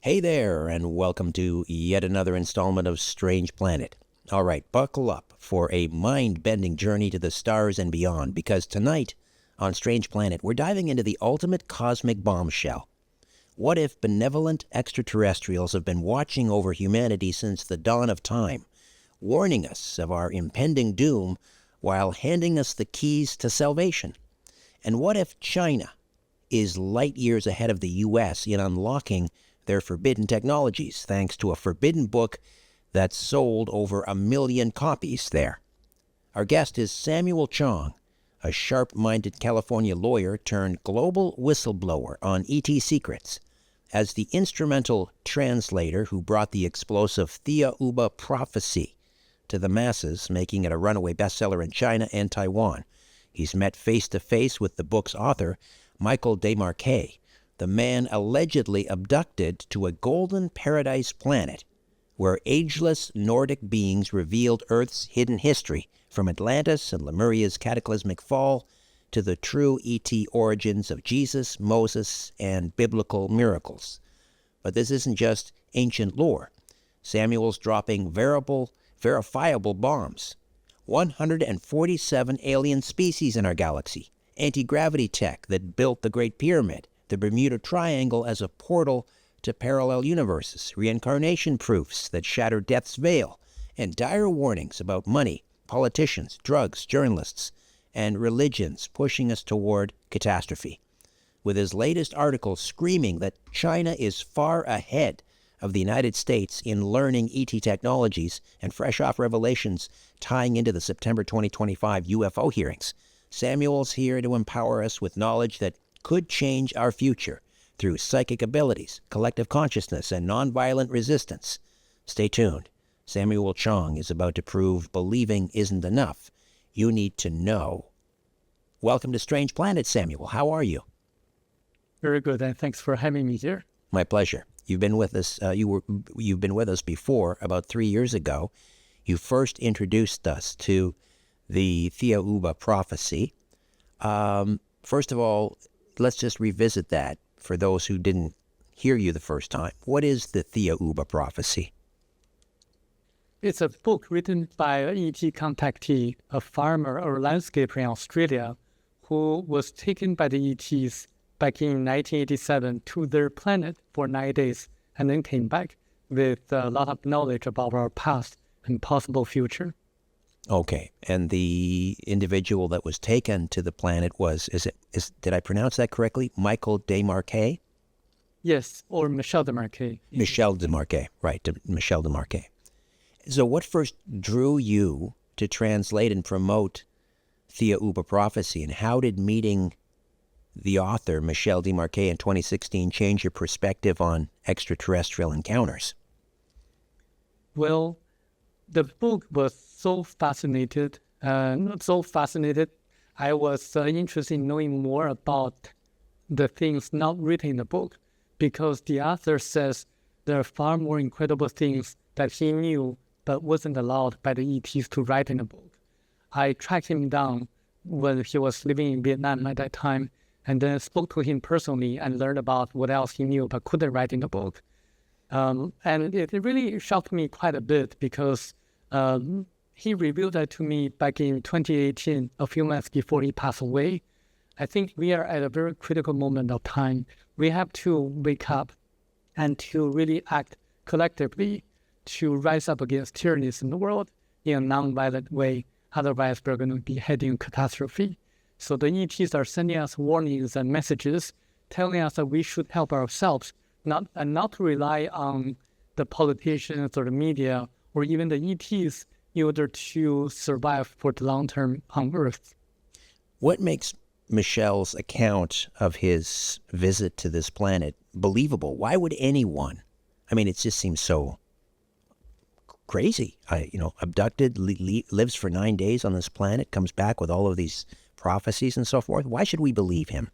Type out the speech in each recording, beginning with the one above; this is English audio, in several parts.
Hey there, and welcome to yet another installment of Strange Planet. All right, buckle up for a mind-bending journey to the stars and beyond, because tonight on Strange Planet, we're diving into the ultimate cosmic bombshell. What if benevolent extraterrestrials have been watching over humanity since the dawn of time, warning us of our impending doom while handing us the keys to salvation? And what if China is light years ahead of the U.S. in unlocking their forbidden technologies, thanks to a forbidden book that sold over 1 million copies there? Our guest is Samuel Chong, a sharp-minded California lawyer turned global whistleblower on ET secrets. As the instrumental translator who brought the explosive Thiaoouba Prophecy to the masses, making it a runaway bestseller in China and Taiwan, he's met face-to-face with the book's author, Michel Desmarquet, the man allegedly abducted to a golden paradise planet where ageless Nordic beings revealed Earth's hidden history, from Atlantis and Lemuria's cataclysmic fall to the true ET origins of Jesus, Moses, and biblical miracles. But this isn't just ancient lore. Samuel's dropping verifiable bombs. 147 alien species in our galaxy, anti-gravity tech that built the Great Pyramid, the Bermuda Triangle as a portal to parallel universes, reincarnation proofs that shatter death's veil, and dire warnings about money, politicians, drugs, journalists, and religions pushing us toward catastrophe. With his latest article screaming that China is far ahead of the United States in learning ET technologies, and fresh off revelations tying into the September 2025 UFO hearings, Samuel's here to empower us with knowledge that could change our future through psychic abilities, collective consciousness, and nonviolent resistance. Stay tuned. Samuel Chong is about to prove believing isn't enough. You need to know. Welcome to Strange Planet, Samuel. How are you? Very good, and thanks for having me here. My pleasure. You've been with us. You've been with us before, about 3 years ago. You first introduced us to the Thiaoouba Prophecy. First of all, let's just revisit that for those who didn't hear you the first time. What is the Thiaoouba Prophecy? It's a book written by an ET contactee, a farmer or landscaper in Australia, who was taken by the ETs back in 1987 to their planet for 9 days, and then came back with a lot of knowledge about our past and possible future. Okay, and the individual that was taken to the planet was, did I pronounce that correctly? Michel Desmarquet? Yes, or Michel Desmarquet. Michel Desmarquet, right, Michel Desmarquet. So what first drew you to translate and promote Thiaoouba Prophecy, and how did meeting the author, Michel Desmarquet, in 2016 change your perspective on extraterrestrial encounters? Well, the book was so fascinated. I was interested in knowing more about the things not written in the book, because the author says there are far more incredible things that he knew but wasn't allowed by the ETs to write in the book. I tracked him down when he was living in Vietnam at that time, and then spoke to him personally and learned about what else he knew but couldn't write in the book. And it really shocked me quite a bit, because he revealed that to me back in 2018, a few months before he passed away. I think we are at a very critical moment of time. We have to wake up and to really act collectively to rise up against tyrannies in the world in a non-violent way. Otherwise, we're going to be heading catastrophe. So the ETs are sending us warnings and messages telling us that we should help ourselves, not to rely on the politicians or the media or even the ETs in order to survive for the long term on Earth. What makes Michel's account of his visit to this planet believable? Why would anyone? I mean, it just seems so crazy. Abducted, lives for 9 days on this planet, comes back with all of these prophecies and so forth. Why should we believe him?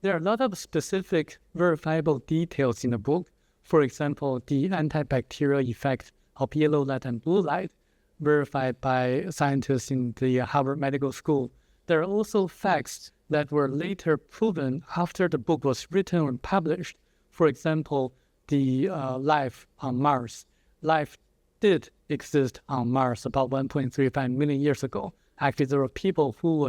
There are a lot of specific verifiable details in the book. For example, the antibacterial effect of yellow light and blue light, verified by scientists in the Harvard Medical School. There are also facts that were later proven after the book was written or published. For example, the life on Mars. Life did exist on Mars about 1.35 million years ago. Actually, there were people who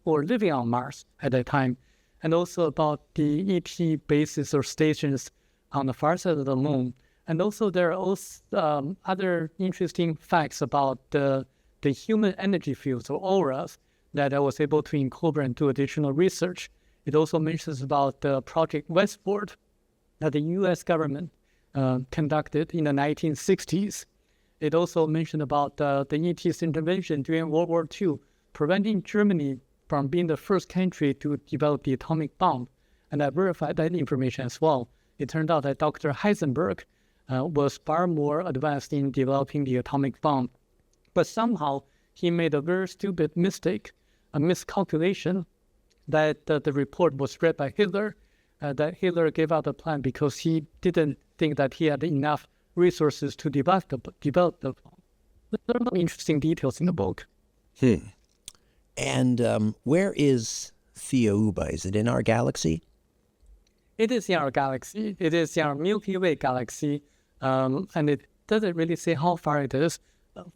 were living on Mars at that time. And also about the ET bases or stations on the far side of the moon. And also there are also other interesting facts about the human energy fields or auras that I was able to incorporate and do additional research. It also mentions about the Project Westward that the U.S. government conducted in the 1960s. It also mentioned about the ET's intervention during World War II, preventing Germany from being the first country to develop the atomic bomb. And I verified that information as well. It turned out that Dr. Heisenberg was far more advanced in developing the atomic bomb. But somehow he made a very stupid mistake, a miscalculation, that the report was read by Hitler, that Hitler gave out the plan because he didn't think that he had enough resources to develop the bomb. There are interesting details in the book. And where is Thiaoouba? Is it in our galaxy? It is in our galaxy. It is in our Milky Way galaxy. And it doesn't really say how far it is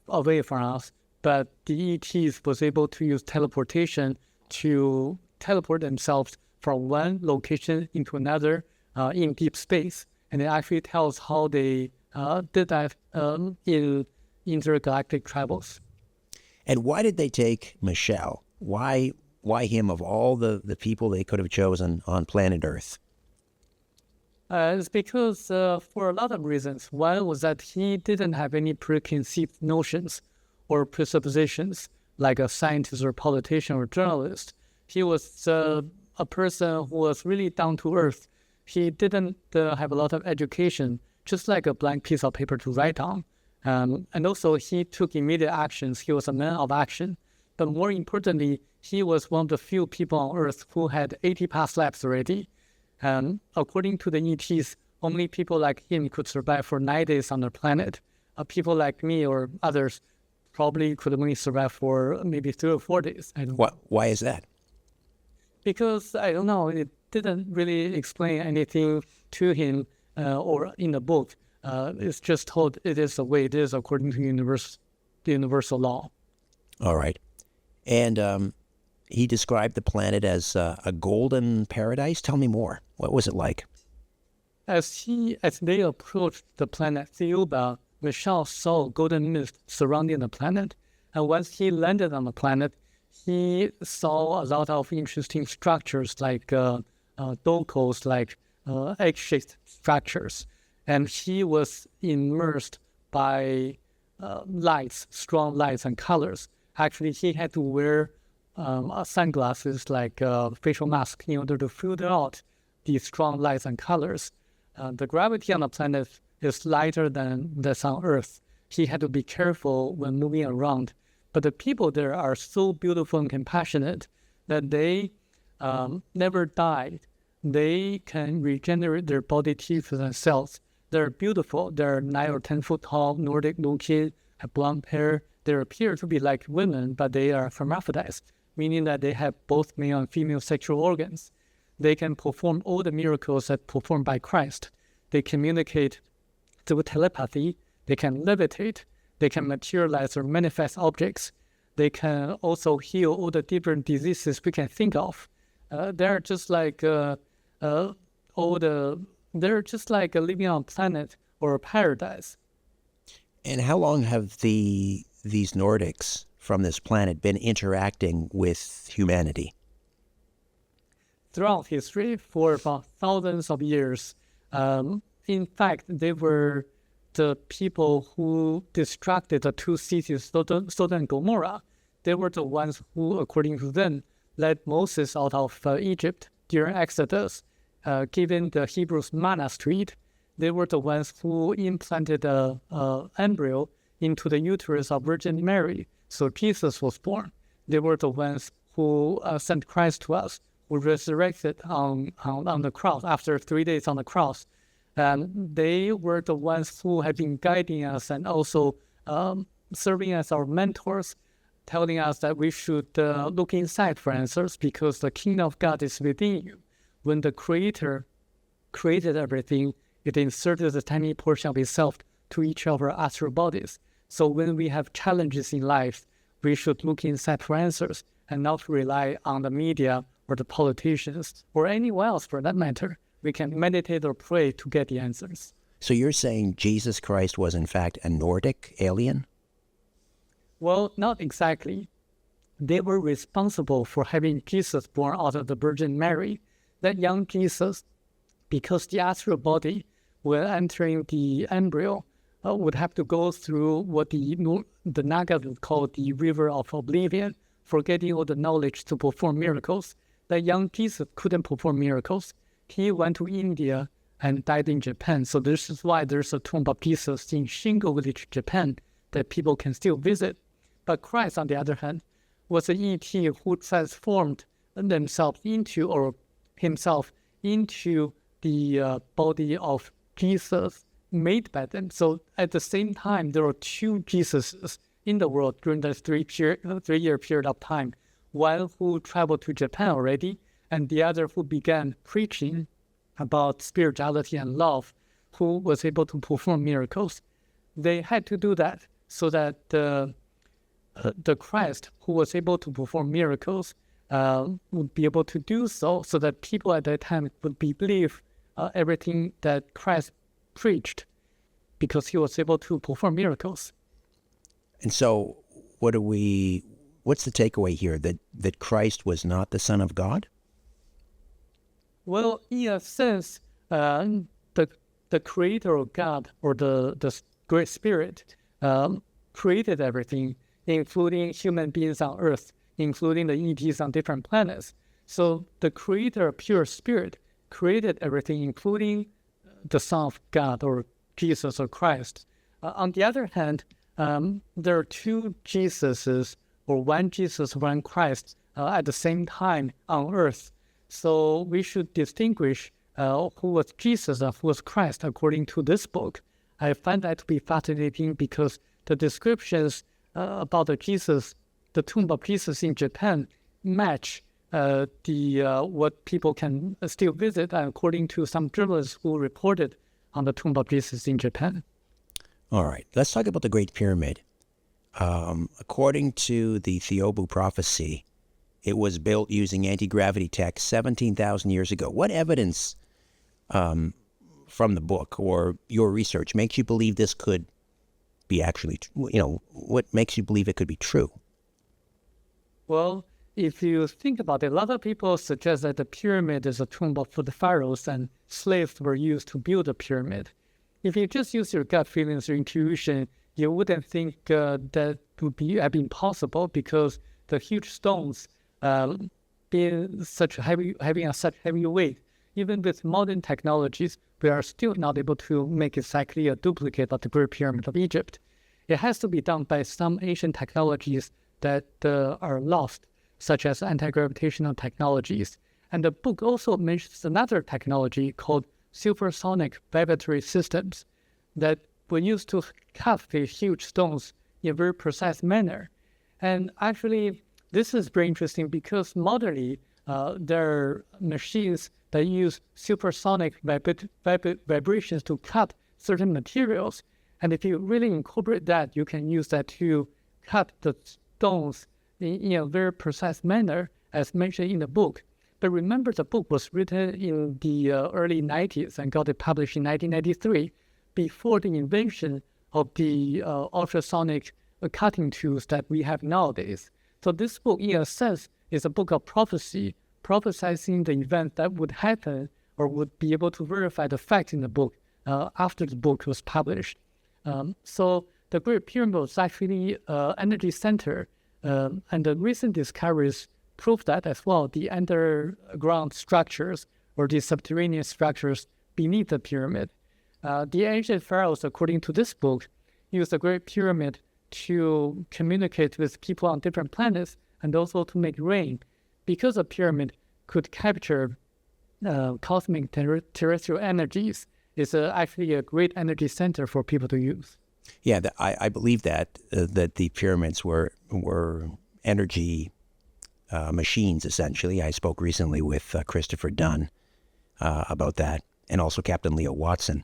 away from us. But the ETs was able to use teleportation to teleport themselves from one location into another in deep space. And it actually tells how they did that in intergalactic travels. And why did they take Michel? Why him of all the people they could have chosen on planet Earth? It's because for a lot of reasons. One was that he didn't have any preconceived notions or presuppositions like a scientist or politician or journalist. He was a person who was really down to earth. He didn't have a lot of education, just like a blank piece of paper to write on. And also he took immediate actions. He was a man of action. But more importantly, he was one of the few people on Earth who had 80 past lives already. And according to the ETs, only people like him could survive for 9 days on the planet. People like me or others probably could only survive for maybe 3 or 4 days. Why is that? Because, I don't know, it didn't really explain anything to him or in the book. It's just told it is the way it is according to the universal law. All right. And he described the planet as a golden paradise. Tell me more. What was it like? As they approached the planet Thiaoouba, Michel saw golden mist surrounding the planet. And once he landed on the planet, he saw a lot of interesting structures like dolcos, like egg-shaped structures. And he was immersed by lights, strong lights and colors. Actually, he had to wear sunglasses like facial mask in order to filter out these strong lights and colors. The gravity on the planet is lighter than that's on Earth. He had to be careful when moving around. But the people there are so beautiful and compassionate that they never died. They can regenerate their body tissues and cells. They're beautiful. They're 9 or 10 foot tall, Nordic looking, have blonde hair. They appear to be like women, but they are hermaphrodites, meaning that they have both male and female sexual organs. They can perform all the miracles that performed by Christ. They communicate through telepathy. They can levitate. They can materialize or manifest objects. They can also heal all the different diseases we can think of. They're just like they're just like living on a planet or a paradise. And how long have these Nordics from this planet been interacting with humanity? Throughout history, for about thousands of years. In fact, they were the people who destructed the 2 cities, Sodom and Gomorrah. They were the ones who, according to them, led Moses out of Egypt during Exodus, giving the Hebrews manna to eat. They were the ones who implanted an embryo into the uterus of Virgin Mary, so Jesus was born. They were the ones who sent Christ to us, who resurrected on the cross after 3 days on the cross. And they were the ones who had been guiding us and also serving as our mentors, telling us that we should look inside for answers because the kingdom of God is within you. When the Creator created everything, it inserted a tiny portion of itself to each of our astral bodies. So when we have challenges in life, we should look inside for answers and not rely on the media or the politicians or anyone else for that matter. We can meditate or pray to get the answers. So you're saying Jesus Christ was in fact a Nordic alien? Well, not exactly. They were responsible for having Jesus born out of the Virgin Mary. That young Jesus, because the astral body, when entering the embryo, would have to go through what the Naga would call the river of oblivion, forgetting all the knowledge to perform miracles. That young Jesus couldn't perform miracles. He went to India and died in Japan. So this is why there's a tomb of Jesus in Shingo village, Japan, that people can still visit. But Christ, on the other hand, was an ET who transformed himself into the body of Jesus made by them. So at the same time, there are two Jesuses in the world during the 3-year period of time. One who traveled to Japan already, and the other who began preaching about spirituality and love, who was able to perform miracles. They had to do that so that the Christ who was able to perform miracles would be able to do so that people at that time would believe everything that Christ preached, because he was able to perform miracles. And so what's the takeaway here? That Christ was not the Son of God? Well, in a sense, the creator of God, or the Great Spirit, created everything, including human beings on Earth, including the ETs on different planets. So the creator, pure spirit, created everything, including the Son of God, or Jesus, or Christ. On the other hand, there are two Jesuses, or one Jesus, one Christ, at the same time on Earth. So we should distinguish who was Jesus and who was Christ according to this book. I find that to be fascinating because the descriptions about the tomb of Jesus in Japan match what people can still visit, according to some journalists who reported on the tomb of Jesus in Japan. All right, let's talk about the Great Pyramid. According to the Thiaoouba Prophecy, it was built using anti-gravity tech 17,000 years ago. What evidence from the book or your research makes you believe this could be actually, what makes you believe it could be true? Well, if you think about it, a lot of people suggest that the pyramid is a tomb for the pharaohs and slaves were used to build the pyramid. If you just use your gut feelings or intuition, you wouldn't think that would have been possible, because the huge stones having such heavy weight, even with modern technologies, we are still not able to make exactly a duplicate of the Great Pyramid of Egypt. It has to be done by some ancient technologies that are lost, such as anti-gravitational technologies. And the book also mentions another technology called supersonic vibratory systems that were used to cut these huge stones in a very precise manner. And actually, this is very interesting because modernly, there are machines that use supersonic vibrations to cut certain materials. And if you really incorporate that, you can use that to cut the stones in a very precise manner, as mentioned in the book. But remember, the book was written in the early 90s and got it published in 1993, before the invention of the ultrasonic cutting tools that we have nowadays. So this book, in a sense, is a book of prophecy, prophesizing the event that would happen or would be able to verify the facts in the book after the book was published. So the Great Pyramid was actually an energy center, and the recent discoveries prove that as well. The underground structures or the subterranean structures beneath the pyramid. The ancient pharaohs, according to this book, used the Great Pyramid to communicate with people on different planets and also to make rain, because the pyramid could capture cosmic terrestrial energies. It's actually a great energy center for people to use. Yeah, I believe that the pyramids were energy machines, essentially. I spoke recently with Christopher Dunn about that. and also Captain Leo Watson.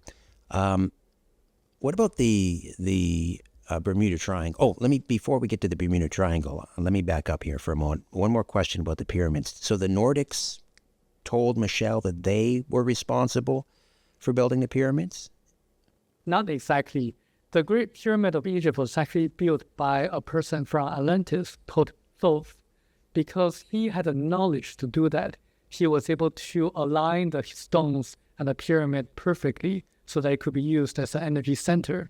What about the Bermuda Triangle? Oh, before we get to the Bermuda Triangle, let me back up here for a moment. One more question about the pyramids. So the Nordics told Michel that they were responsible for building the pyramids? Not exactly. The Great Pyramid of Egypt was actually built by a person from Atlantis called Thoth. Because he had the knowledge to do that, he was able to align the stones and the pyramid perfectly so that it could be used as an energy center.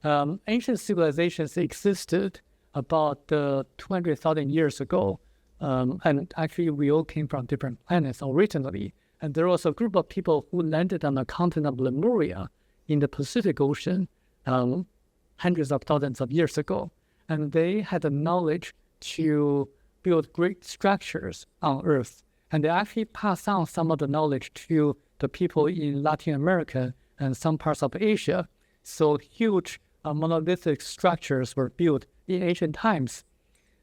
Ancient civilizations existed about 200,000 years ago. And actually, we all came from different planets originally. And there was a group of people who landed on the continent of Lemuria in the Pacific Ocean hundreds of thousands of years ago. And they had the knowledge to build great structures on Earth. And they actually passed on some of the knowledge to the people in Latin America and some parts of Asia. So huge monolithic structures were built in ancient times.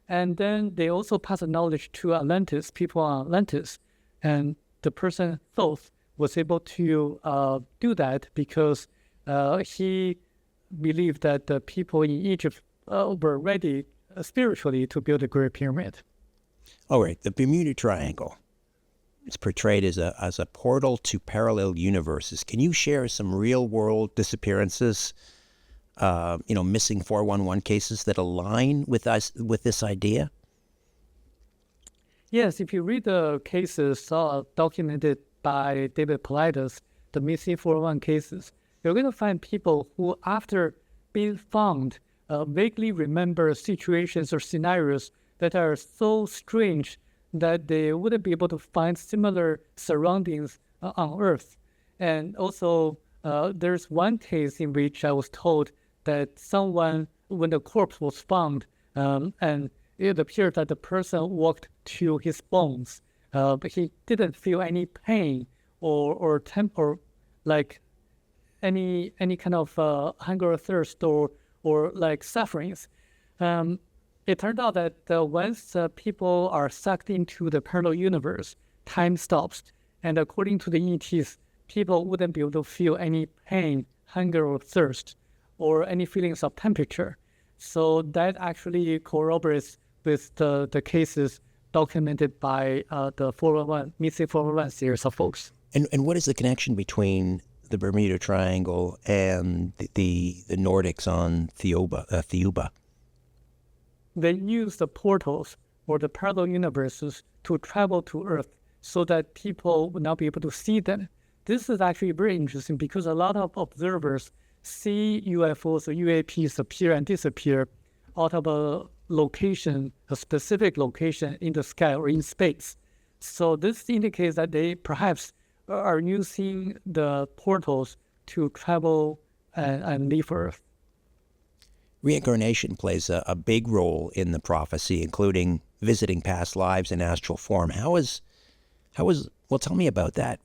And then they also passed the knowledge to Atlantis, people on Atlantis. And the person Thoth was able to do that because he believed that the people in Egypt were ready spiritually to build a Great Pyramid. All right, the Bermuda Triangle. It's portrayed as a portal to parallel universes. Can you share some real-world disappearances, missing 411 cases that align with this idea? Yes, if you read the cases documented by David Paulides, the missing 411 cases, you're going to find people who, after being found, vaguely remember situations or scenarios that are so strange that they wouldn't be able to find similar surroundings on Earth. And also, there's one case in which I was told that someone, when the corpse was found, and it appeared that the person walked to his bones, but he didn't feel any pain or like any kind of hunger or thirst or like sufferings. It turned out that once people are sucked into the parallel universe, time stops. And according to the ETs, people wouldn't be able to feel any pain, hunger, or thirst, or any feelings of temperature. So that actually corroborates with the cases documented by the 411, missing 411 series of folks. And what is the connection between the Bermuda Triangle and the Nordics on Thiaoouba? They use the portals or the parallel universes to travel to Earth so that people would not be able to see them. This is actually very interesting because a lot of observers see UFOs or UAPs appear and disappear out of a specific location in the sky or in space. So this indicates that they perhaps are using the portals to travel and leave Earth. Reincarnation plays a big role in the prophecy, including visiting past lives in astral form. Well, tell me about that.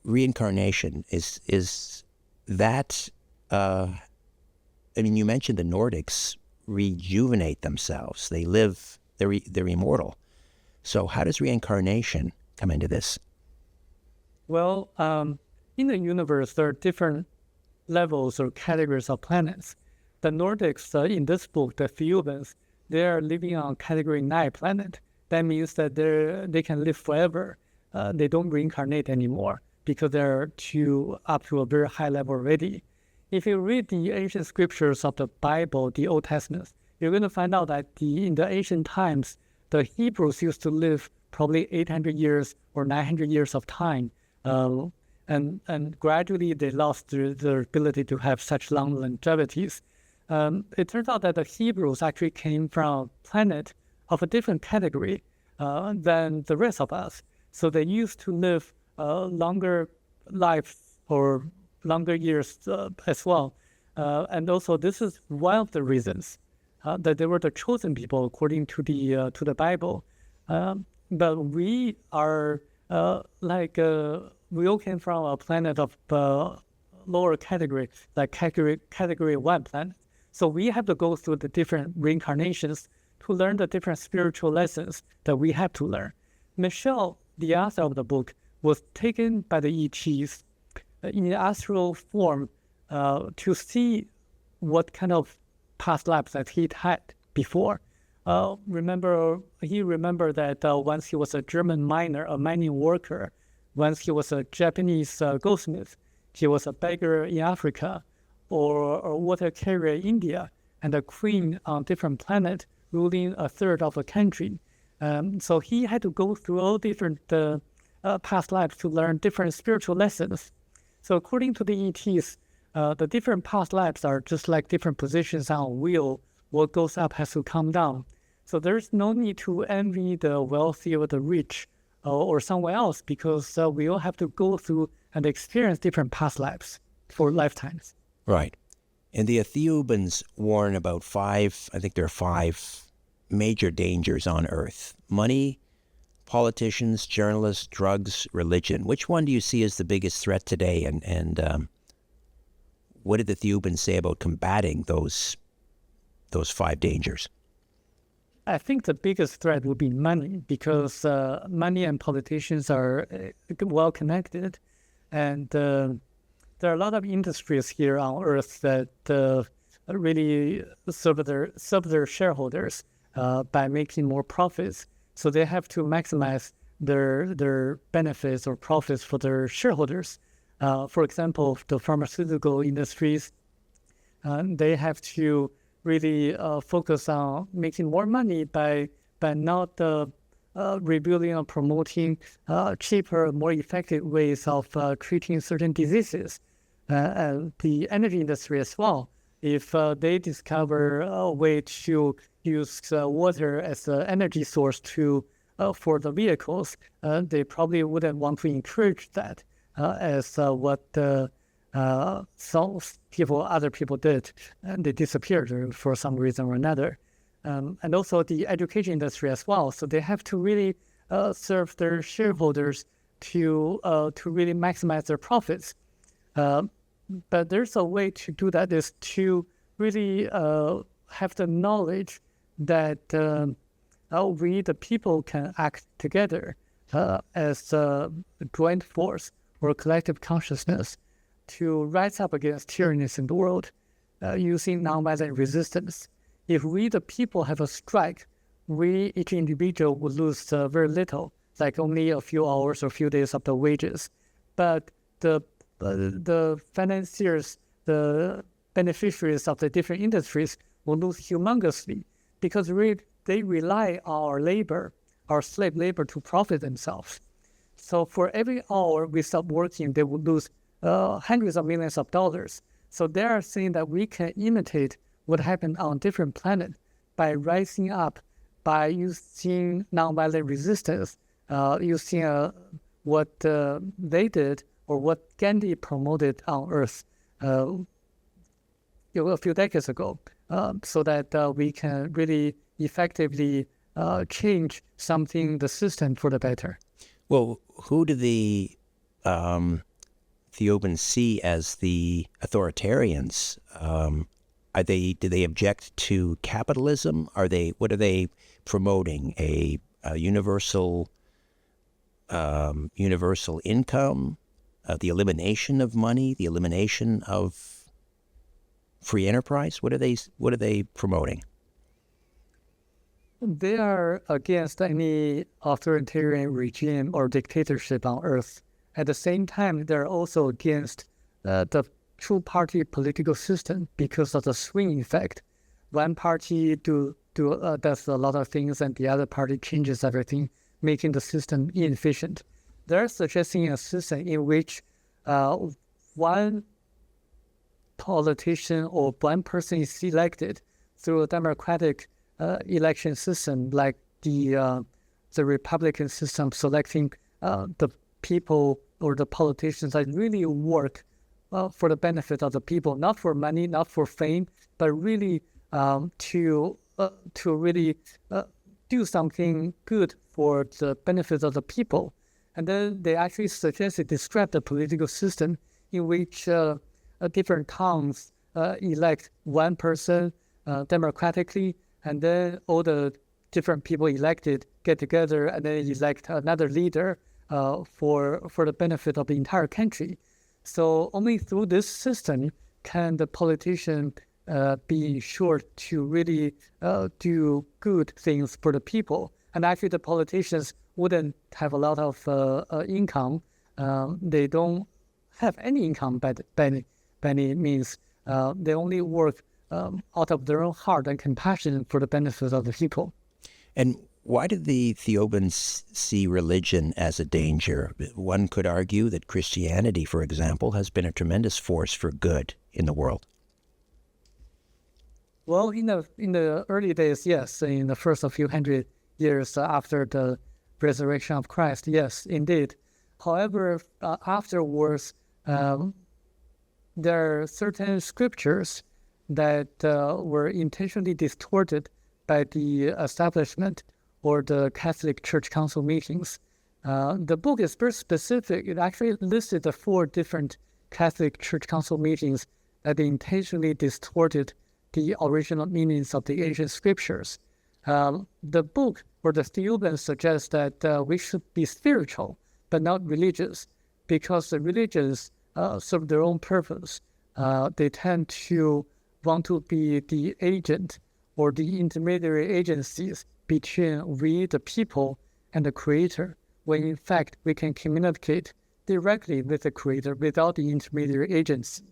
Reincarnation, is that, you mentioned the Nordics rejuvenate themselves. They're immortal. So how does reincarnation come into this? Well, in the universe, there are different levels or categories of planets. The Nordics, in this book, the Thiaoubans, they are living on category 9 planet. That means that they can live forever. They don't reincarnate anymore because they're up to a very high level already. If you read the ancient scriptures of the Bible, the Old Testament, you're going to find out that in the ancient times, the Hebrews used to live probably 800 years or 900 years of time. And gradually they lost their ability to have such long longevities. It turns out that the Hebrews actually came from a planet of a different category than the rest of us. So they used to live longer lives or longer years as well. And also this is one of the reasons that they were the chosen people according to the Bible. But we are we all came from a planet of lower category, like category 1 planet. So we have to go through the different reincarnations to learn the different spiritual lessons that we have to learn. Michel, the author of the book, was taken by the ETs in the astral form to see what kind of past lives that he had before. He remembered that once he was a German miner, a mining worker. Once he was a Japanese goldsmith. He was a beggar in Africa, or a water carrier in India, and a queen on different planet ruling a third of a country. So he had to go through all different past lives to learn different spiritual lessons. So according to the ETs, the different past lives are just like different positions on a wheel. What goes up has to come down. So there's no need to envy the wealthy or the rich or someone else, because we all have to go through and experience different past lives for lifetimes. Right. And the Thiaoubans warn about five major dangers on Earth: money, politicians, journalists, drugs, religion. Which one do you see as the biggest threat today? And what did the Thiaoubans say about combating those five dangers? I think the biggest threat would be money, because money and politicians are well connected. And there are a lot of industries here on Earth that really serve their shareholders by making more profits. So they have to maximize their benefits or profits for their shareholders. For example, the pharmaceutical industries, they have to really focus on making more money by not revealing or promoting cheaper, more effective ways of treating certain diseases. The energy industry as well, if they discover a way to use water as an energy source for the vehicles, they probably wouldn't want to encourage that as what other people did, and they disappeared for some reason or another. And also the education industry as well. So they have to really serve their shareholders to really maximize their profits. But there's a way to do that, is to really have the knowledge that we, the people, can act together as a joint force or collective consciousness to rise up against tyrannies in the world using nonviolent resistance. If we, the people, have a strike, each individual would lose very little, like only a few hours or a few days of the wages. But the financiers, the beneficiaries of the different industries will lose humongously, because they rely on our labor, our slave labor, to profit themselves. So for every hour we stop working, they will lose hundreds of millions of dollars. So they are saying that we can imitate what happened on different planets by rising up, by using nonviolent resistance, using what they did or what Gandhi promoted on Earth a few decades ago, so that we can really effectively change the system for the better. Well, who do the Thiaoubans see as the authoritarians? Do they object to capitalism? What are they promoting? A universal income, the elimination of money, the elimination of free enterprise? What are they promoting? They are against any authoritarian regime or dictatorship on Earth. At the same time, they're also against the two-party political system because of the swing effect. One party does a lot of things, and the other party changes everything, making the system inefficient. They're suggesting a system in which one politician or one person is elected through a democratic election system, like the Republican system, selecting the people or the politicians that really work for the benefit of the people, not for money, not for fame, but really to really do something good for the benefit of the people. And then they actually describe the political system in which different towns elect one person democratically, and then all the different people elected get together and then elect another leader, for the benefit of the entire country. So only through this system can the politician be ensured to really do good things for the people. And actually, the politicians wouldn't have a lot of income. They don't have any income by any means. They only work out of their own heart and compassion for the benefit of the people. And why did the Thiaoubans see religion as a danger? One could argue that Christianity, for example, has been a tremendous force for good in the world. Well, in the early days, yes. In the first few hundred years after the resurrection of Christ, yes, indeed. However, afterwards, there are certain scriptures that were intentionally distorted by the establishment or the Catholic Church Council meetings. The book is very specific. It actually listed the 4 different Catholic Church Council meetings that intentionally distorted the original meanings of the ancient scriptures. The book or the Thiaoubans suggests that we should be spiritual, but not religious, because the religions serve their own purpose. They tend to want to be the agent or the intermediary agencies between we, the people, and the Creator, when in fact we can communicate directly with the Creator without the intermediary agency.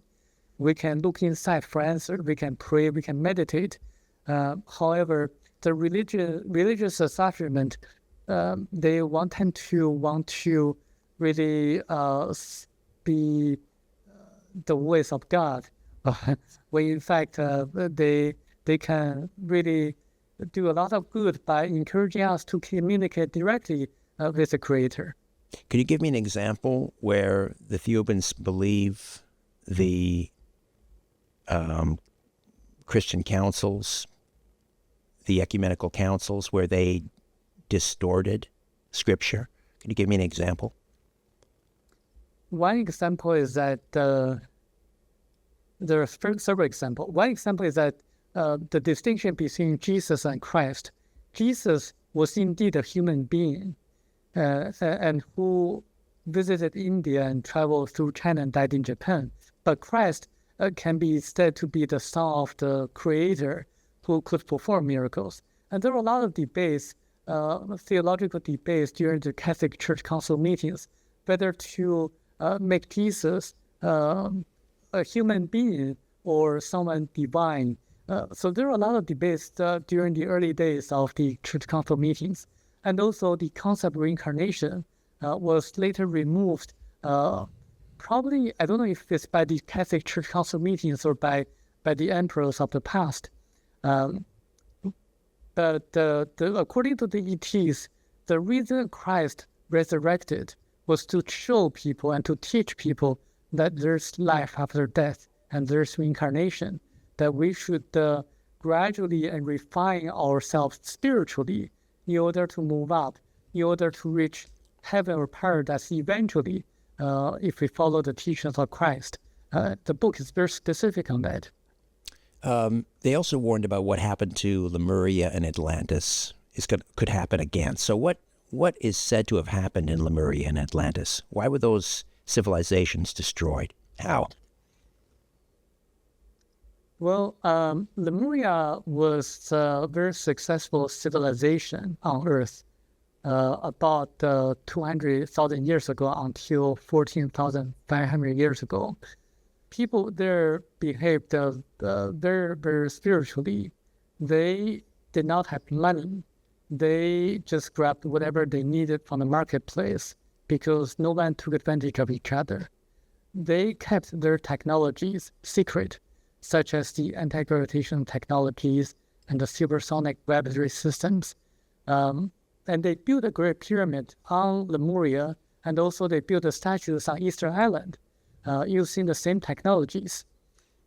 We can look inside for answers, we can pray, we can meditate. However, the religious establishment, they tend to want to really be the voice of God, when in fact they can really do a lot of good by encouraging us to communicate directly with the Creator. Could you give me an example where the Thiaoubans believe the Christian councils, the ecumenical councils, where they distorted Scripture? Can you give me an example? One example is that there are several examples. One example is that the distinction between Jesus and Christ. Jesus was indeed a human being and who visited India and traveled through China and died in Japan. But Christ can be said to be the son of the Creator who could perform miracles. And there were a lot of debates, theological debates during the Catholic Church Council meetings, whether to make Jesus a human being or someone divine. So there are a lot of debates during the early days of the Church Council meetings. And also the concept of reincarnation was later removed. Probably, I don't know if it's by the Catholic Church Council meetings or by the emperors of the past. But according to the ETs, the reason Christ resurrected was to show people and to teach people that there's life after death and there's reincarnation, that we should gradually and refine ourselves spiritually in order to move up, in order to reach heaven or paradise eventually, if we follow the teachings of Christ. The book is very specific on that. They also warned about what happened to Lemuria and Atlantis could happen again. So what is said to have happened in Lemuria and Atlantis? Why were those civilizations destroyed? How? Well, Lemuria was a very successful civilization on Earth about 200,000 years ago until 14,500 years ago. People there behaved very, very spiritually. They did not have money. They just grabbed whatever they needed from the marketplace because no one took advantage of each other. They kept their technologies secret, such as the anti-gravitation technologies and the supersonic weaponry systems. And they built a great pyramid on Lemuria, and also they built the statues on Easter Island using the same technologies.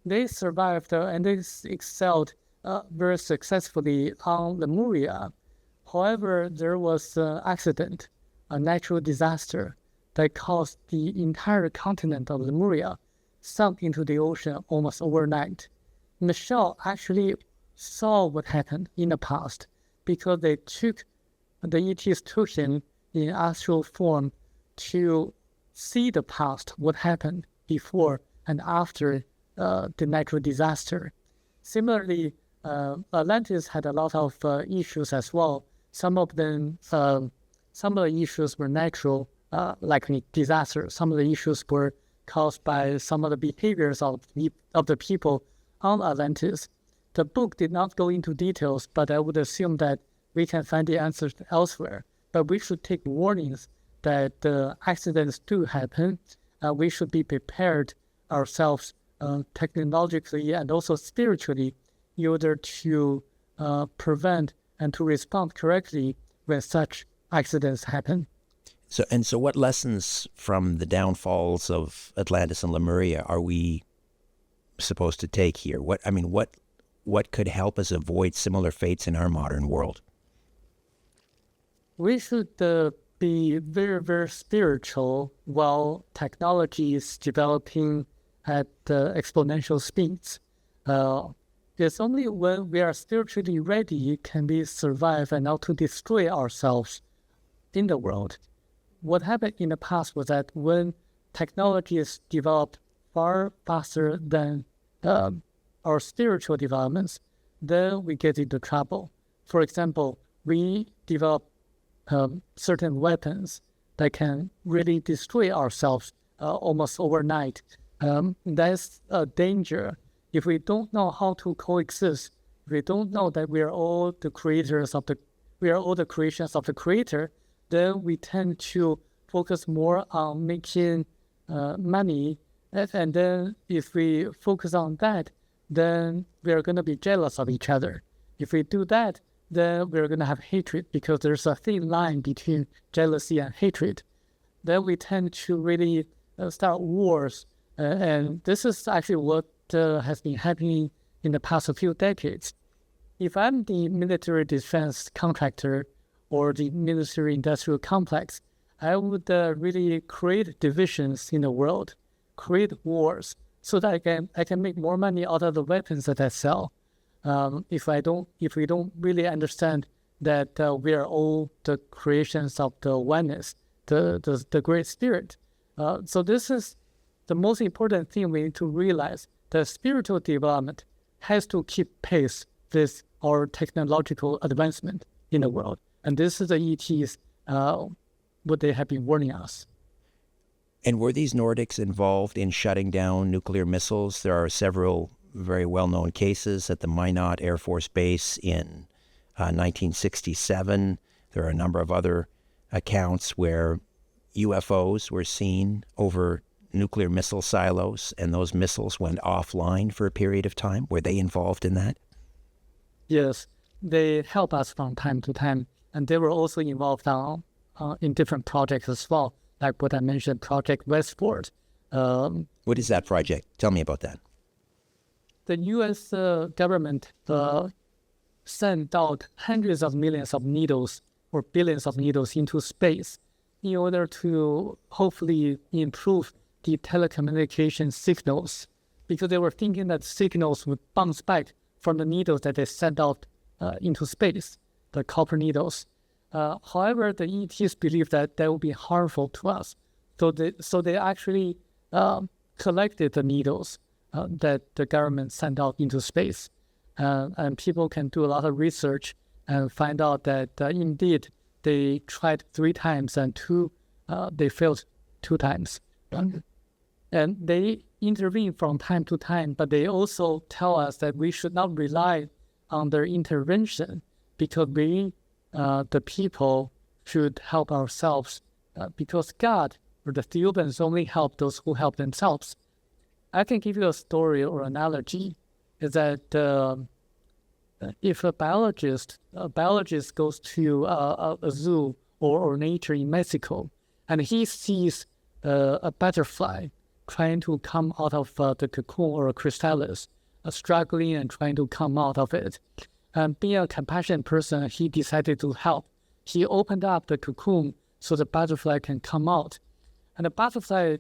They survived and they excelled very successfully on Lemuria. However, there was an accident, a natural disaster that caused the entire continent of Lemuria sunk into the ocean almost overnight. Michel actually saw what happened in the past because the ETs took him in astral form to see the past, what happened before and after the natural disaster. Similarly, Atlantis had a lot of issues as well. Some of the issues were natural, like disasters. Some of the issues were caused by some of the behaviors of the people on Atlantis. The book did not go into details, but I would assume that we can find the answers elsewhere. But we should take warnings that accidents do happen. We should be prepared ourselves technologically and also spiritually in order to prevent and to respond correctly when such accidents happen. So what lessons from the downfalls of Atlantis and Lemuria are we supposed to take here? What could help us avoid similar fates in our modern world? We should be very, very spiritual while technology is developing at exponential speeds. It's only when we are spiritually ready can we survive and not to destroy ourselves in the world. What happened in the past was that when technology is developed far faster than our spiritual developments, then we get into trouble. For example, we develop certain weapons that can really destroy ourselves almost overnight. That's a danger. If we don't know how to coexist, if we don't know that we are all the creations of the Creator, then we tend to focus more on making money. And then if we focus on that, then we are going to be jealous of each other. If we do that, then we're going to have hatred, because there's a thin line between jealousy and hatred. Then we tend to really start wars. And this is actually what has been happening in the past few decades. If I'm the military defense contractor or the military industrial complex, I would really create divisions in the world, create wars, so that I can make more money out of the weapons that I sell. If we don't really understand that we are all the creations of the oneness, the great spirit. So this is the most important thing we need to realize. The spiritual development has to keep pace with our technological advancement in the world. And this is the ETs, what they have been warning us. And were these Nordics involved in shutting down nuclear missiles? There are several very well-known cases at the Minot Air Force Base in 1967. There are a number of other accounts where UFOs were seen over nuclear missile silos, and those missiles went offline for a period of time. Were they involved in that? Yes, they help us from time to time, and they were also involved in different projects as well, like what I mentioned, Project Westport. What is that project? Tell me about that. The U.S. government sent out hundreds of millions of needles or billions of needles into space in order to hopefully improve the telecommunication signals, because they were thinking that signals would bounce back from the needles that they sent out into space, the copper needles. However, the ETs believe that would be harmful to us. So they actually collected the needles that the government sent out into space. And people can do a lot of research and find out that indeed they tried 3 times and they failed 2 times. And they intervene from time to time, but they also tell us that we should not rely on their intervention, because we, the people, should help ourselves, because God or the Thiaoubans only help those who help themselves. I can give you a story or analogy, is that if a biologist goes to a zoo or nature in Mexico, and he sees a butterfly trying to come out of the cocoon or a chrysalis, struggling and trying to come out of it. And being a compassionate person, he decided to help. He opened up the cocoon so the butterfly can come out. And the butterfly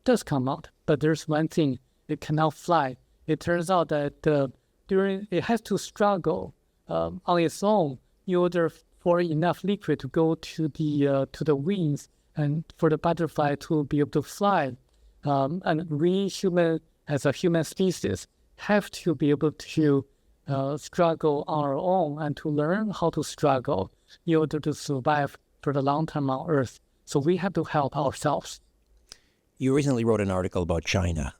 does come out, but there's one thing, it cannot fly. It turns out that it has to struggle on its own in order for enough liquid to go to the wings and for the butterfly to be able to fly. And we human, as a human species, have to be able to struggle on our own and to learn how to struggle in order to survive for the long term on Earth. So we have to help ourselves. You recently wrote an article about China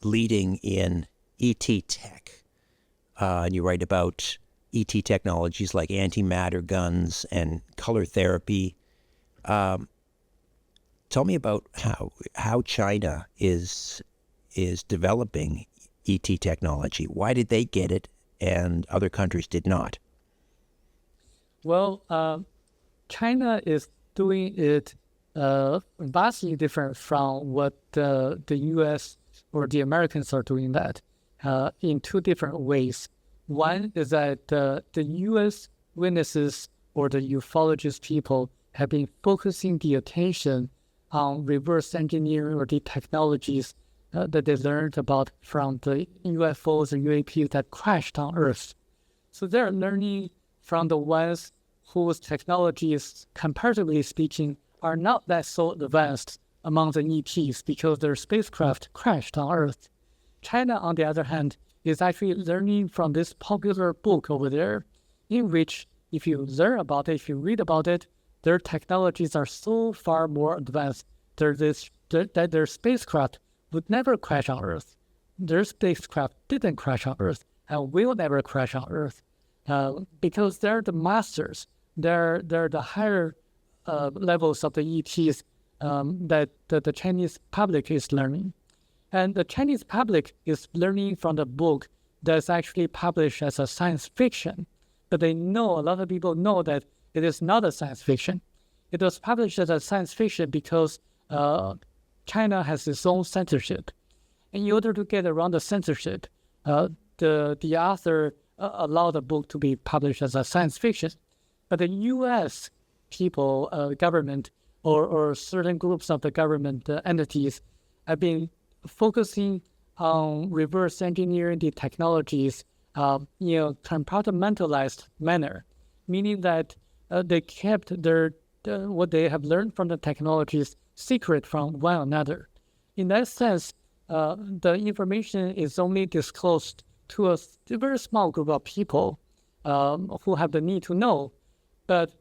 leading in ET tech. And you write about ET technologies like antimatter guns and color therapy. Tell me about how China is developing ET technology. Why did they get it and other countries did not? Well, China is doing it vastly different from what the U.S. or the Americans are doing that in two different ways. One is that the U.S. witnesses or the ufologist people have been focusing the attention on reverse engineering or the technologies that they learned about from the UFOs or UAPs that crashed on Earth. So they're learning from the ones whose technologies, comparatively speaking, are not that so advanced among the ETs because their spacecraft crashed on Earth. China, on the other hand, is actually learning from this popular book over there, in which if you learn about it, if you read about it, their technologies are so far more advanced that their spacecraft would never crash on Earth. Their spacecraft didn't crash on Earth and will never crash on Earth because they're the masters. They're the higher levels of the ETs that the Chinese public is learning. And the Chinese public is learning from the book that's actually published as a science fiction. But they know, a lot of people know that it is not a science fiction. It was published as a science fiction because China has its own censorship. And in order to get around the censorship, the author allowed the book to be published as a science fiction. But the U.S. people, government, or certain groups of the government entities have been focusing on reverse engineering the technologies in a compartmentalized manner, meaning that they kept what they have learned from the technologies secret from one another. In that sense, the information is only disclosed to a very small group of people who have the need to know. But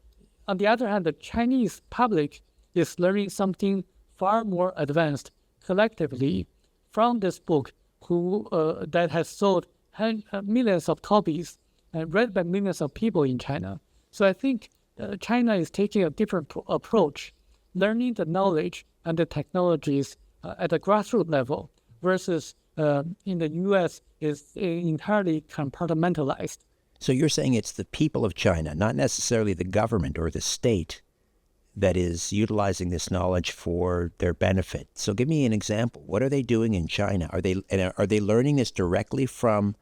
on the other hand, the Chinese public is learning something far more advanced collectively from this book that has sold millions of copies and read by millions of people in China. So I think China is taking a different approach, learning the knowledge and the technologies at a grassroots level versus in the U.S. is entirely compartmentalized. So you're saying it's the people of China, not necessarily the government or the state, that is utilizing this knowledge for their benefit. So give me an example. What are they doing in China? Are they learning this directly from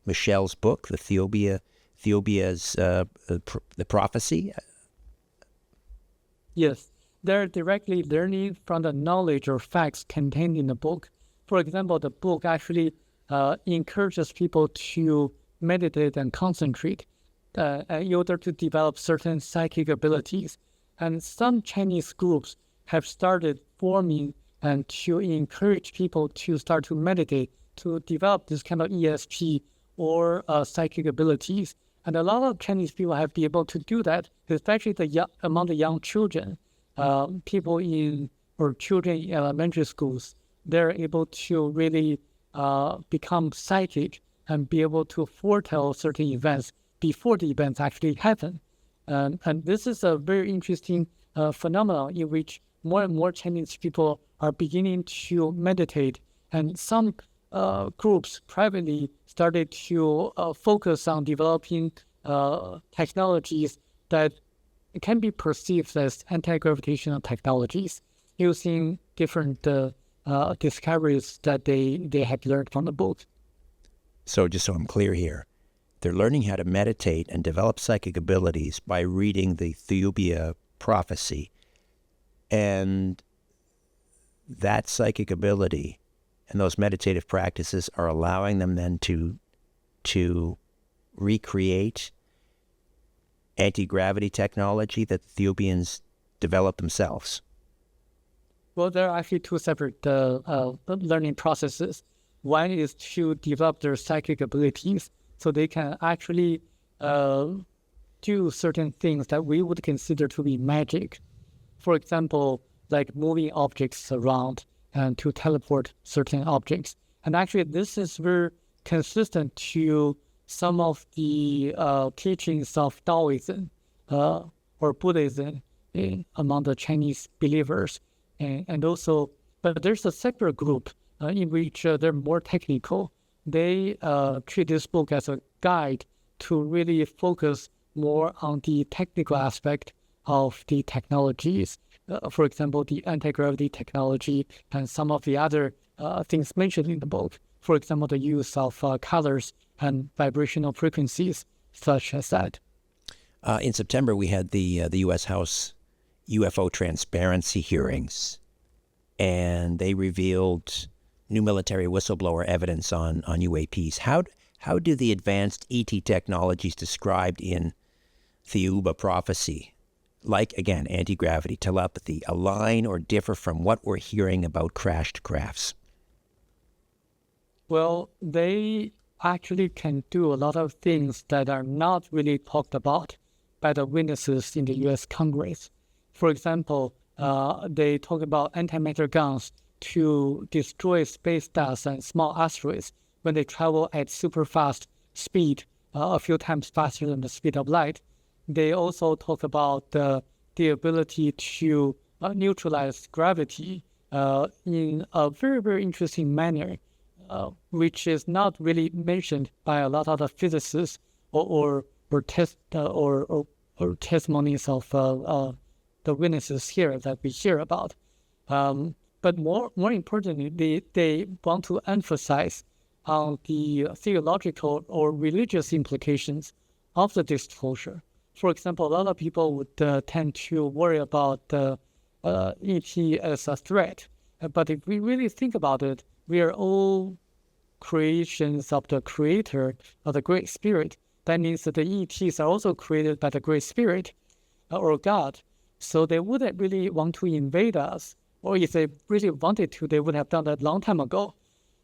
Michel's book, the Thiaouba's the Prophecy? Yes, they're directly learning from the knowledge or facts contained in the book. For example, the book actually encourages people to meditate and concentrate in order to develop certain psychic abilities. And some Chinese groups have started forming and to encourage people to start to meditate, to develop this kind of ESP or psychic abilities. And a lot of Chinese people have been able to do that, especially among the young children, children in elementary schools. They're able to really become psychic and be able to foretell certain events before the events actually happen. And this is a very interesting phenomenon in which more and more Chinese people are beginning to meditate. And some groups privately started to focus on developing technologies that can be perceived as anti-gravitational technologies using different discoveries that they had learned from the book. So just so I'm clear here, they're learning how to meditate and develop psychic abilities by reading the Thiaoouba Prophecy. And that psychic ability and those meditative practices are allowing them then to recreate anti-gravity technology that the Thiaoubians developed themselves. Well, there are actually two separate learning processes. One is to develop their psychic abilities so they can actually do certain things that we would consider to be magic. For example, like moving objects around and to teleport certain objects. And actually, this is very consistent to some of the teachings of Taoism or Buddhism among the Chinese believers. And also, but there's a separate group in which they're more technical. They treat this book as a guide to really focus more on the technical aspect of the technologies. For example, the anti-gravity technology and some of the other things mentioned in the book. For example, the use of colors and vibrational frequencies, such as that. In September, we had the U.S. House UFO transparency hearings, and they revealed new military whistleblower evidence on UAPs. How do the advanced ET technologies described in Thiaoouba Prophecy, like, again, anti-gravity, telepathy, align or differ from what we're hearing about crashed crafts? Well, they actually can do a lot of things that are not really talked about by the witnesses in the U.S. Congress. For example, they talk about antimatter guns to destroy space dust and small asteroids when they travel at super fast speed, a few times faster than the speed of light. They also talk about the ability to neutralize gravity in a very, very interesting manner, which is not really mentioned by a lot of the physicists or testimonies of the witnesses here that we hear about. But more importantly, they want to emphasize on the theological or religious implications of the disclosure. For example, a lot of people would tend to worry about ET as a threat. But if we really think about it, we are all creations of the Creator, of the Great Spirit. That means that the ETs are also created by the Great Spirit or God. So they wouldn't really want to invade us. Or if they really wanted to, they would have done that a long time ago.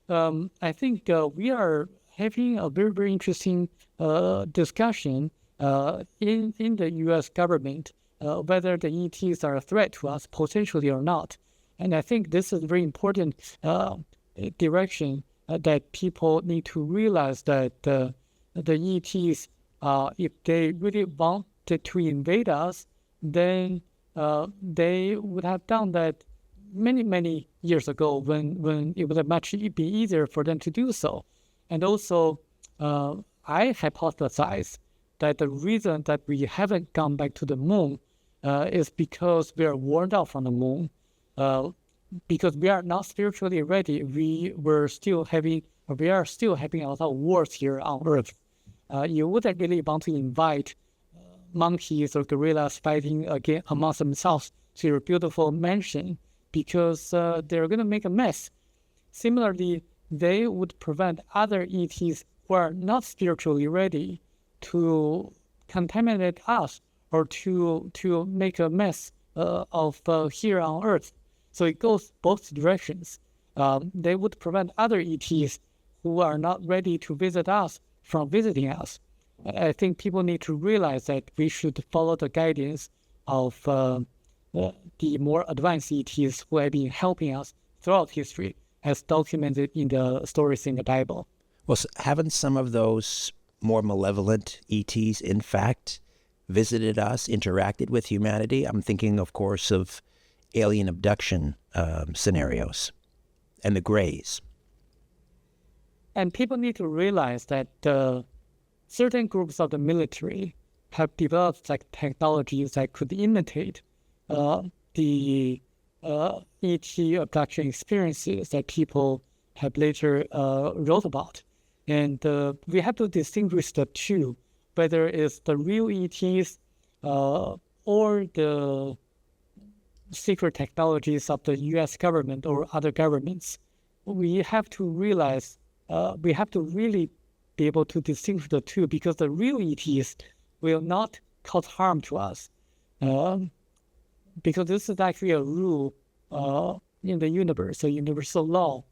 I think we are having a very, very interesting discussion in the U.S. government, whether the ETs are a threat to us potentially or not. And I think this is a very important direction that people need to realize that the ETs, if they really wanted to invade us, then they would have done that many, many years ago when it would have much be easier for them to do so. And also, I hypothesize that the reason that we haven't gone back to the moon is because we are worn out from the moon, because we are not spiritually ready. We are still having a lot of wars here on Earth. You wouldn't really want to invite monkeys or gorillas fighting again amongst themselves to your beautiful mansion because they're going to make a mess. Similarly, they would prevent other ETs who are not spiritually ready to contaminate us or to make a mess of here on Earth. So it goes both directions. They would prevent other ETs who are not ready to visit us from visiting us. I think people need to realize that we should follow the guidance of the more advanced ETs who have been helping us throughout history, as documented in the stories in the Bible. Well, haven't some of those more malevolent ETs, in fact, visited us, interacted with humanity? I'm thinking, of course, of alien abduction scenarios and the Greys. And people need to realize that certain groups of the military have developed technologies that could imitate the ET abduction experiences that people have later wrote about. And we have to distinguish the two, whether it's the real ETs or the secret technologies of the U.S. government or other governments. We have to realize, we have to really be able to distinguish the two, because the real ETs will not cause harm to us. Because this is actually a rule in the universe, a universal law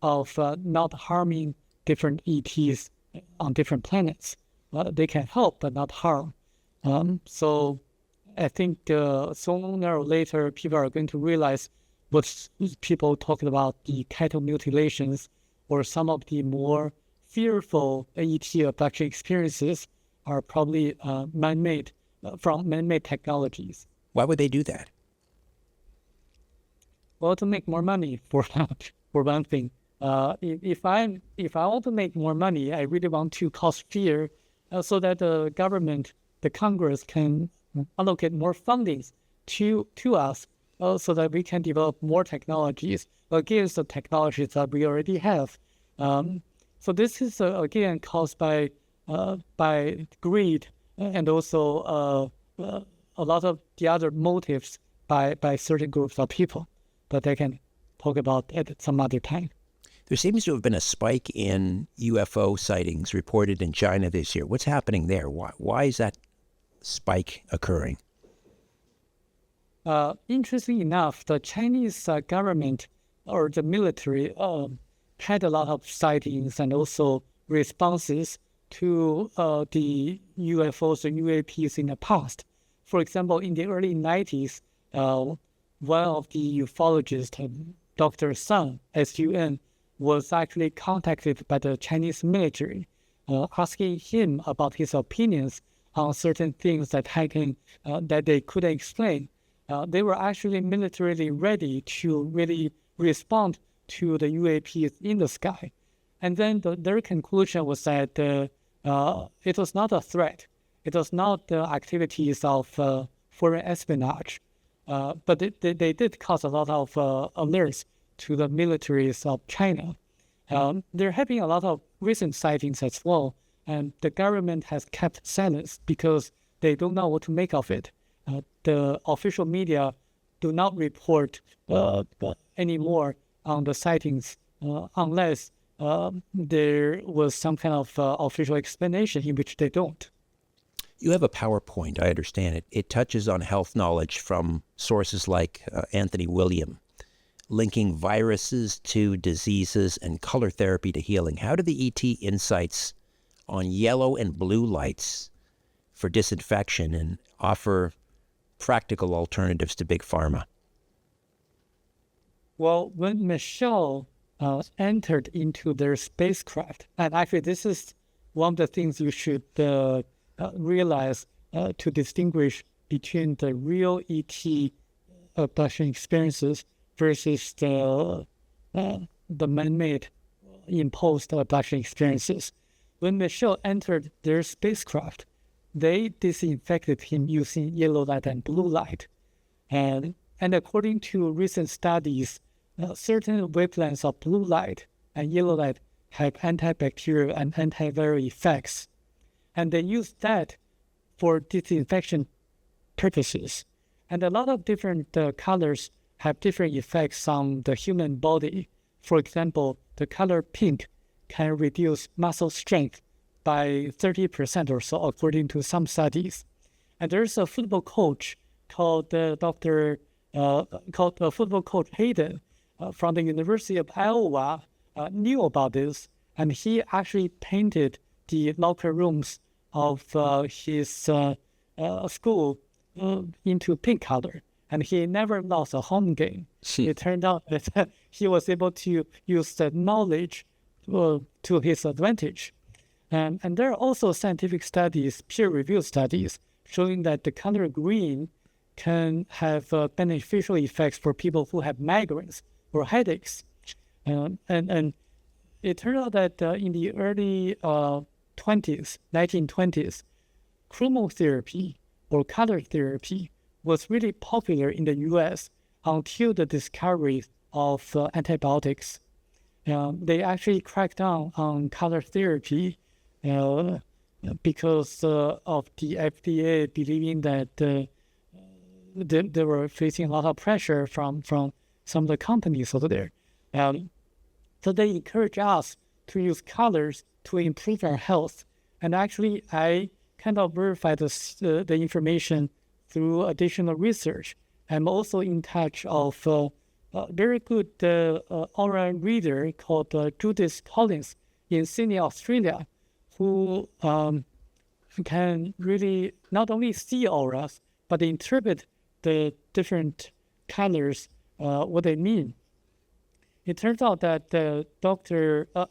of not harming different ETs on different planets. They can help but not harm. So I think sooner or later people are going to realize what people talking about the cattle mutilations or some of the more fearful ET abduction experiences are probably man-made from man-made technologies. Why would they do that? Well, to make more money for one thing. If I want to make more money, I really want to cause fear, so that the government, the Congress, can allocate more funding to us, so that we can develop more technologies against the technologies that we already have. So this is again caused by greed and also a lot of the other motives by certain groups of people that I can talk about at some other time. There seems to have been a spike in UFO sightings reported in China this year. What's happening there? Why is that spike occurring? Interestingly enough, the Chinese government or the military had a lot of sightings and also responses to the UFOs and UAPs in the past. For example, in the early 90s, one of the ufologists, Dr. Sun, S-U-N, was actually contacted by the Chinese military, asking him about his opinions on certain things that that they couldn't explain. They were actually militarily ready to really respond to the UAPs in the sky. And then their conclusion was that it was not a threat. It was not the activities of foreign espionage. But they did cause a lot of alerts to the militaries of China. They're having a lot of recent sightings as well, and the government has kept silence because they don't know what to make of it. The official media do not report anymore on the sightings unless there was some kind of official explanation, in which they don't. You have a PowerPoint, I understand it. It touches on health knowledge from sources like Anthony William, linking viruses to diseases and color therapy to healing. How do the ET insights on yellow and blue lights for disinfection and offer practical alternatives to big pharma? Well, when Michel entered into their spacecraft, and actually this is one of the things you should realize to distinguish between the real ET abduction experiences versus the man-made imposed abduction experiences. When Michel entered their spacecraft, they disinfected him using yellow light and blue light. And according to recent studies, certain wavelengths of blue light and yellow light have antibacterial and antiviral effects. And they use that for disinfection purposes. And a lot of different colors have different effects on the human body. For example, the color pink can reduce muscle strength by 30% or so, according to some studies. And there's a football coach called football coach Hayden from the University of Iowa knew about this, and he actually painted the locker rooms of his school into pink color, and he never lost a home game. It turned out that he was able to use that knowledge to his advantage. And there are also scientific studies, peer-reviewed studies, showing that the color green can have beneficial effects for people who have migraines or headaches. And it turned out that in the early 1920s, chromotherapy or color therapy was really popular in the U.S. until the discovery of antibiotics. They actually cracked down on color therapy because of the FDA believing that they were facing a lot of pressure from some of the companies over there. So they encourage us to use colors to improve our health. And actually, I kind of verified the information through additional research. I'm also in touch of a very good aura reader called Judith Collins in Sydney, Australia, who can really not only see auras, but interpret the different colors, what they mean. It turns out that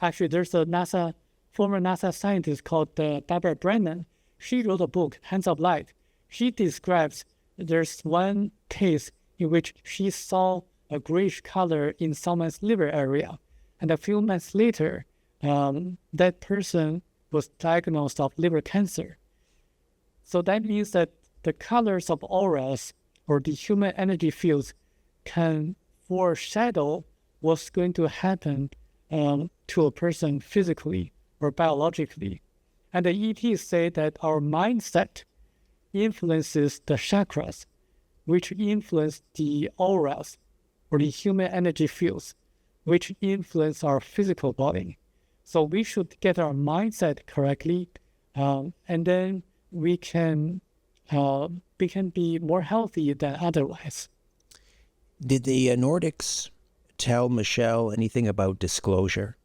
actually there's a former NASA scientist called Barbara Brennan. She wrote a book, Hands of Light. She describes there's one case in which she saw a grayish color in someone's liver area. And a few months later, that person was diagnosed of liver cancer. So that means that the colors of auras or the human energy fields can foreshadow what's going to happen to a person physically or biologically. And the ETs say that our mindset influences the chakras, which influence the auras or the human energy fields, which influence our physical body. So we should get our mindset correctly, and then we can be more healthy than otherwise. Did the Nordics tell Michel anything about disclosure?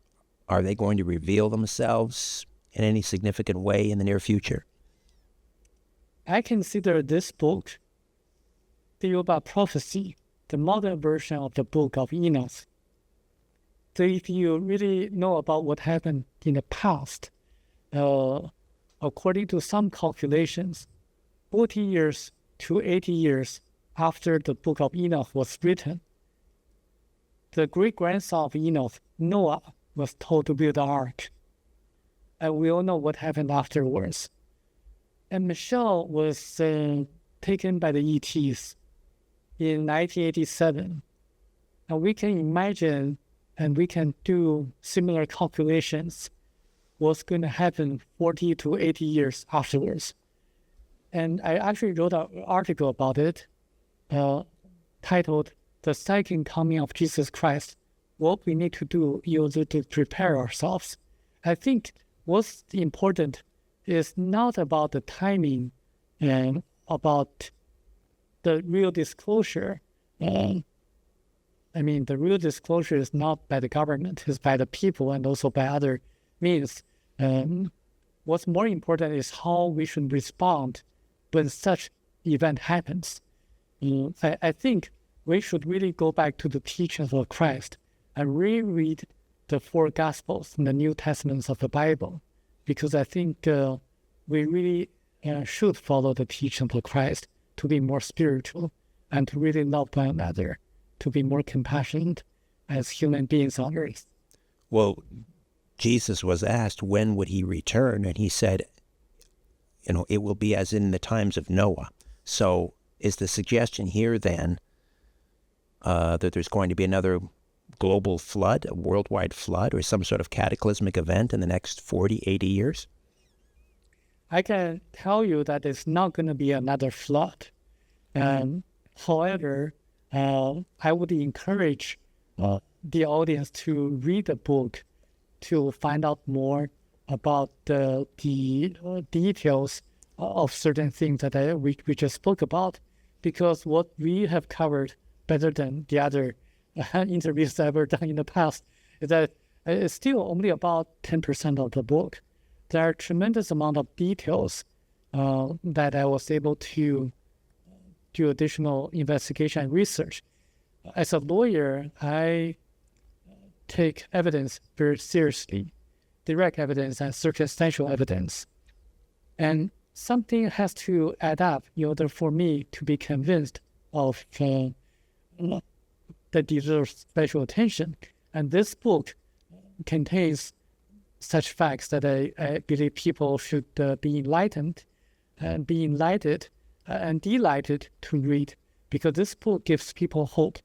Are they going to reveal themselves in any significant way in the near future? I consider this book, Thiaoouba Prophecy, the modern version of the Book of Enoch. So if you really know about what happened in the past, according to some calculations, 40 years to 80 years after the Book of Enoch was written, the great-grandson of Enoch, Noah, was told to build the ark. And we all know what happened afterwards. And Michel was taken by the ETs in 1987. And we can imagine and we can do similar calculations what's going to happen 40 to 80 years afterwards. And I actually wrote an article about it titled The Second Coming of Jesus Christ, What We Need to Do in order to prepare ourselves. I think what's important is not about the timing and about the real disclosure. The real disclosure is not by the government, it's by the people and also by other means. What's more important is how we should respond when such event happens. I think we should really go back to the teachings of Christ and reread the four Gospels and the New Testaments of the Bible, because I think we really should follow the teachings of Christ to be more spiritual and to really love one another, to be more compassionate as human beings on earth. Well, Jesus was asked when would he return, and he said, it will be as in the times of Noah. So is the suggestion here then that there's going to be another global flood, a worldwide flood, or some sort of cataclysmic event in the next 40, 80 years? I can tell you that it's not going to be another flood. However, I would encourage the audience to read the book to find out more about the details of certain things that we just spoke about, because what we have covered better than the other interviews I've ever done in the past is that it's still only about 10% of the book. There are a tremendous amount of details that I was able to do additional investigation and research. As a lawyer, I take evidence very seriously, direct evidence and circumstantial evidence. And something has to add up in order for me to be convinced of that deserves special attention. And this book contains such facts that I believe people should be enlightened and be enlightened and delighted to read, because this book gives people hope,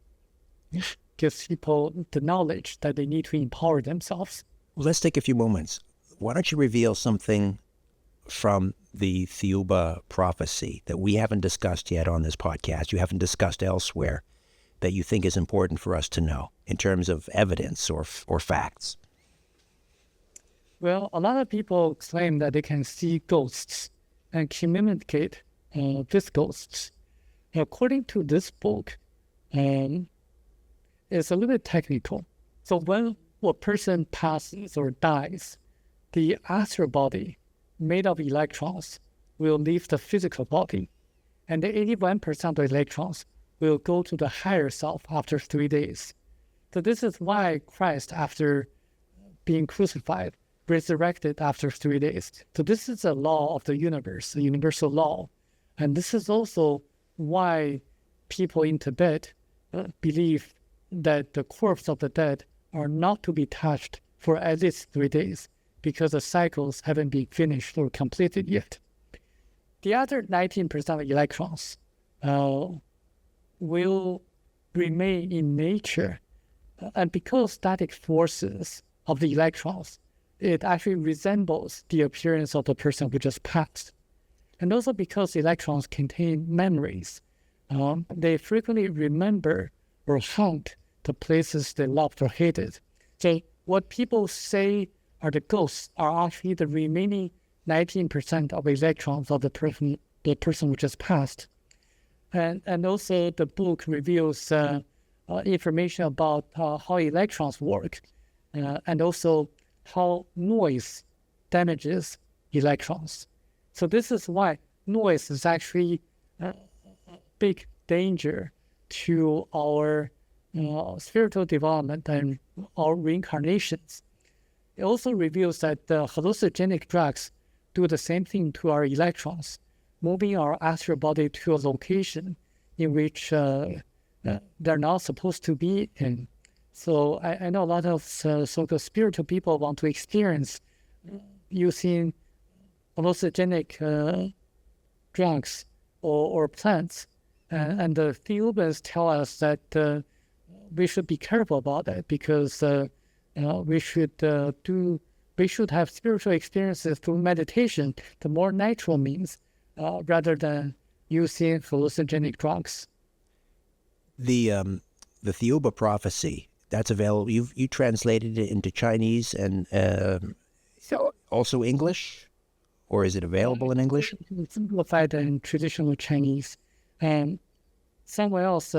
gives people the knowledge that they need to empower themselves. Well, let's take a few moments. Why don't you reveal something from the Thiaoouba Prophecy that we haven't discussed yet on this podcast, you haven't discussed elsewhere, that you think is important for us to know in terms of evidence or facts? Well, a lot of people claim that they can see ghosts and communicate with ghosts. According to this book, it's a little bit technical. So when a person passes or dies, the astral body made of electrons will leave the physical body, and the 81% of the electrons will go to the higher self after 3 days. So this is why Christ, after being crucified, resurrected after 3 days. So this is a law of the universe, a universal law. And this is also why people in Tibet believe that the corpse of the dead are not to be touched for at least 3 days, because the cycles haven't been finished or completed yet. The other 19% of electrons will remain in nature. And because static forces of the electrons, it actually resembles the appearance of the person who just passed. And also because electrons contain memories, they frequently remember or haunt the places they loved or hated. So what people say are the ghosts are actually the remaining 19% of electrons of the person who just passed. And also the book reveals information about how electrons work, and also how noise damages electrons. So this is why noise is actually a big danger to our spiritual development and our reincarnations. It also reveals that the hallucinogenic drugs do the same thing to our electrons, moving our astral body to a location in which they're not supposed to be in. So I know a lot of so-called spiritual people want to experience using hallucinogenic drugs or plants. And the Thiaoubans tell us that we should be careful about that, because we should have spiritual experiences through meditation, the more natural means, rather than using hallucinogenic drugs. The Thiaoouba Prophecy, that's available. You translated it into Chinese and also English, or is it available in English? It's simplified in traditional Chinese, and someone else,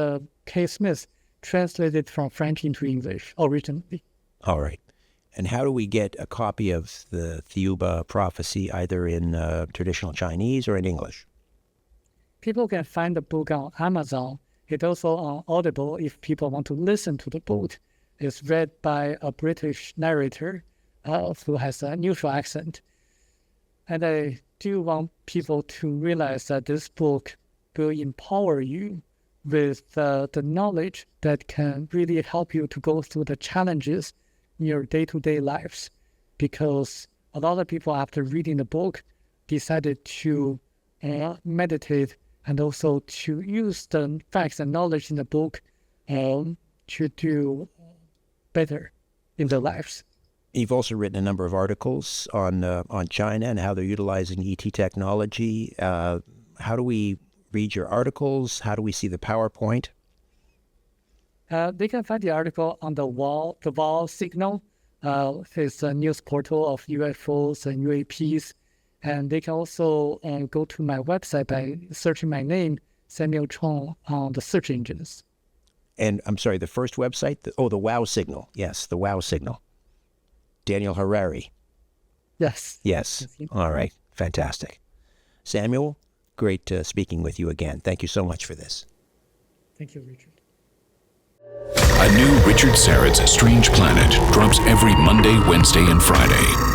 K. Smith, translated from French into English originally. All right. And how do we get a copy of the Thiaoouba Prophecy, either in traditional Chinese or in English? People can find the book on Amazon. It's also on Audible if people want to listen to the book. It's read by a British narrator who has a neutral accent. And I do want people to realize that this book will empower you with the knowledge that can really help you to go through the challenges in your day-to-day lives. Because a lot of people, after reading the book, decided to meditate and also to use the facts and knowledge in the book to do better in their lives. You've also written a number of articles on China and how they're utilizing ET technology. How do we read your articles? How do we see the PowerPoint? They can find the article on the Wall Signal. It's a news portal of UFOs and UAPs. And they can also go to my website by searching my name, Samuel Chong, on the search engines. And I'm sorry, the first website? The Wow Signal. Yes, the Wow Signal. Daniel Harari. Yes. Yes. All right. Fantastic. Samuel, great speaking with you again. Thank you so much for this. Thank you, Richard. A new Richard Syrett's Strange Planet drops every Monday, Wednesday, and Friday.